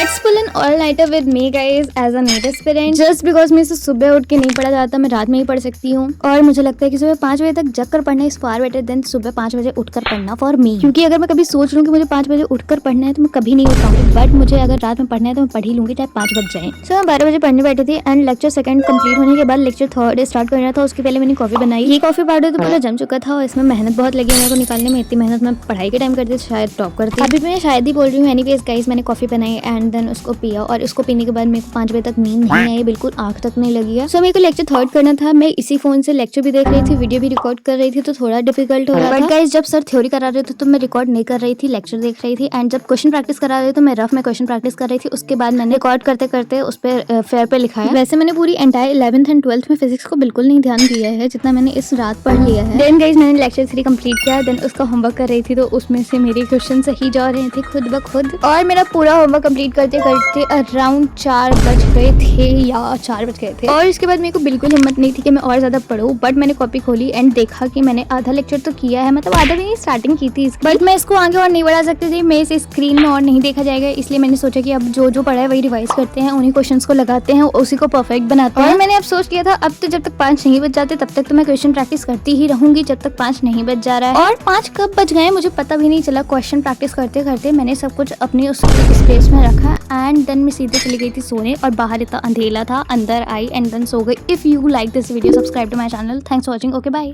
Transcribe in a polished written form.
Let's pull an all nighter with me guys as a NEET aspirant. Just because मैं इसे सुबह उठ के नहीं पढ़ा जाता, मैं रात में ही पढ़ सकती हूँ। और मुझे लगता है कि सुबह 5 बजे तक जग कर पढ़ना इज फार बेटर देन सुबह 5 बजे उठकर पढ़ना फॉर मी। क्योंकि अगर मैं कभी सोच लूँ कि मुझे 5 बजे उठकर पढ़ना है तो मैं कभी नहीं उठ पाऊंगी, बट मुझे अगर रात में पढ़ना है तो मैं पढ़ ही लूंगी चाहे 5 बज जाए। सो मैं 12 बजे पढ़ने बैठी थी एंड लेक्चर सेकंड कंप्लीट होने के बाद लेक्चर थर्ड स्टार्ट करना था। उसके पहले मैंने कॉफी बनाई। ये कॉफी पाउडर तो पूरा जम चुका था और इसमें मेहनत बहुत लगी मेरे को निकालने में। इतनी मेहनत मैं पढ़ाई के टाइम करती शायद टॉप करती। अभी मैं शायद ही बोल रही हूँ। एनीवेज गाइस, मैंने कॉफी बनाई एंड देन उसको पिया और उसको पीने के बाद मेरे को 5 बजे तक नींद नहीं आई, बिल्कुल आंख तक नहीं लगी है। सो मेरे को लेक्चर थर्ड करना था। मैं इसी फोन से लेक्चर भी देख रही थी, वीडियो भी रिकॉर्ड कर रही थी, तो थोड़ा डिफिकल्ट हो रहा था। बट गाइस, जब सर थ्योरी करा रहे थे तो मैं रिकॉर्ड नहीं कर रही थी, लेक्चर देख रही थी। एंड जब क्वेश्चन प्रैक्टिस करा रहे थे तो मैं रफ में क्वेश्चन प्रैक्टिस कर रही थी। उसके बाद मैंने रिकॉर्ड करते करते उस पर फेयर पे लिखा है। वैसे मैंने पूरी एंटायर 11th एंड 12th में फिजिक्स को बिल्कुल नहीं ध्यान दिया है जितना मैंने इस रात पढ़ लिया है। देन गाइस, मैंने लेक्चर 3 कंप्लीट किया। देन उसका होमवर्क कर रही थी तो उसमें से मेरे क्वेश्चन सही जा रहे थे खुद ब खुद। और मेरा पूरा होमवर्क कंप्लीट करते करते अराउंड 4 बज गए थे या 4 बज गए थे। और इसके बाद मेरे को बिल्कुल हिम्मत नहीं थी कि मैं और ज्यादा पढूं। बट मैंने कॉपी खोली एंड देखा कि मैंने आधा लेक्चर तो किया है, मतलब आधा भी नहीं, स्टार्टिंग की थी। बट मैं इसको आगे और नहीं बढ़ा सकती थी, मैं इसे स्क्रीन में और नहीं देखा जाएगा। इसलिए मैंने सोचा कि अब जो जो पढ़ा है वही रिवाइज करते हैं, उन्हीं क्वेश्चंस को लगाते हैं, उसी को परफेक्ट बनाते हैं। और मैंने अब सोच लिया था अब तो जब तक 5 नहीं बज जाते तब तक तो मैं क्वेश्चन प्रैक्टिस करती ही रहूंगी जब तक 5 नहीं बज जा रहा है। और 5 कब बज गए मुझे पता भी नहीं चला। क्वेश्चन प्रैक्टिस करते करते मैंने सब कुछ अपनी उस स्पेस में रखा एंड देन मैं सीधे चली गई थी सोने। और बाहर इतना अंधेला था, अंदर आई एंड देन सो गई। If you like this video, subscribe to my channel. Thanks for watching. Okay bye.